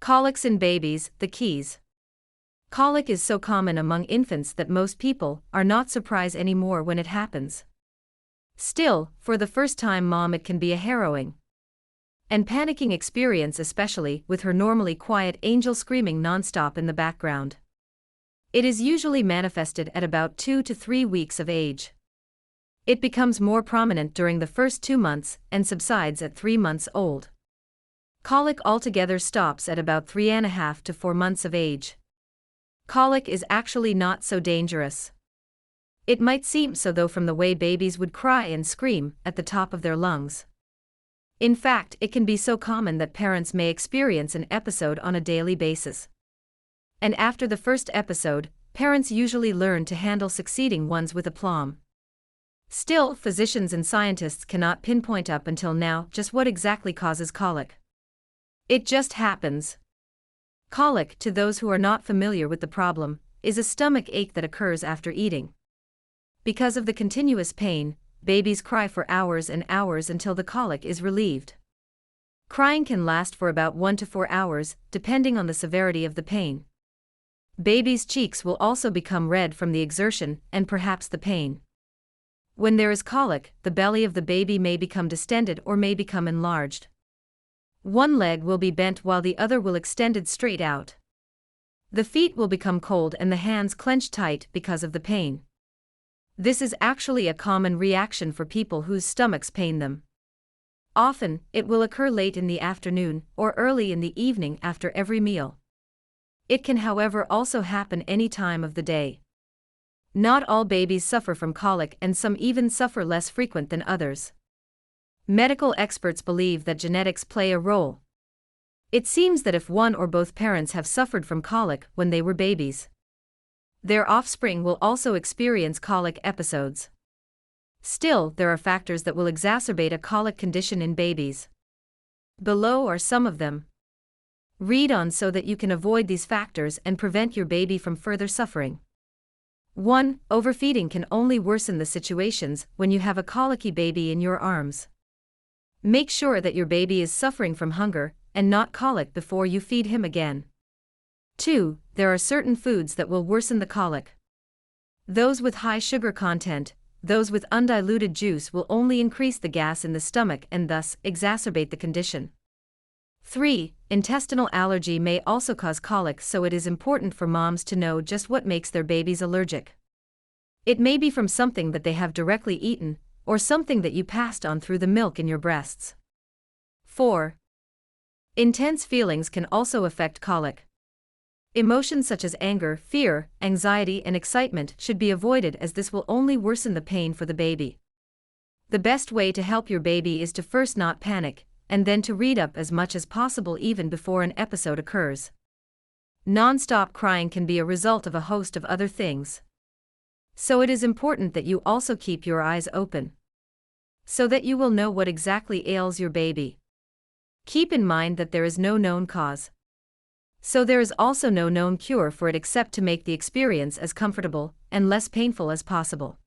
Colics in babies, the keys. Colic is so common among infants that most people are not surprised anymore when it happens. Still, for the first time mom, it can be a harrowing and panicking experience, especially with her normally quiet angel screaming nonstop in the background. It is usually manifested at about 2 to 3 weeks of age. It becomes more prominent during the first 2 months and subsides at 3 months old. Colic altogether stops at about 3.5 to 4 months of age. Colic is actually not so dangerous. It might seem so, though, from the way babies would cry and scream at the top of their lungs. In fact, it can be so common that parents may experience an episode on a daily basis. And after the first episode, parents usually learn to handle succeeding ones with aplomb. Still, physicians and scientists cannot pinpoint up until now just what exactly causes colic. It just happens. Colic, to those who are not familiar with the problem, is a stomach ache that occurs after eating. Because of the continuous pain, babies cry for hours and hours until the colic is relieved. Crying can last for about 1 to 4 hours, depending on the severity of the pain. Babies' cheeks will also become red from the exertion and perhaps the pain. When there is colic, the belly of the baby may become distended or may become enlarged. One leg will be bent while the other will extended straight out. The feet will become cold and the hands clenched tight because of the pain. This is actually a common reaction for people whose stomachs pain them. Often, it will occur late in the afternoon or early in the evening after every meal. It can, however, also happen any time of the day. Not all babies suffer from colic, and some even suffer less frequent than others. Medical experts believe that genetics play a role. It seems that if one or both parents have suffered from colic when they were babies, their offspring will also experience colic episodes. Still, there are factors that will exacerbate a colic condition in babies. Below are some of them. Read on so that you can avoid these factors and prevent your baby from further suffering. 1. Overfeeding can only worsen the situations when you have a colicky baby in your arms. Make sure that your baby is suffering from hunger and not colic before you feed him again. 2. There are certain foods that will worsen the colic. Those with high sugar content, those with undiluted juice will only increase the gas in the stomach and thus exacerbate the condition. 3. Intestinal allergy may also cause colic, so it is important for moms to know just what makes their babies allergic. It may be from something that they have directly eaten, or something that you passed on through the milk in your breasts. 4. Intense feelings can also affect colic. Emotions such as anger, fear, anxiety, and excitement should be avoided, as this will only worsen the pain for the baby. The best way to help your baby is to first not panic, and then to read up as much as possible even before an episode occurs. Non-stop crying can be a result of a host of other things. So it is important that you also keep your eyes open, so that you will know what exactly ails your baby. Keep in mind that there is no known cause. So there is also no known cure for it except to make the experience as comfortable and less painful as possible.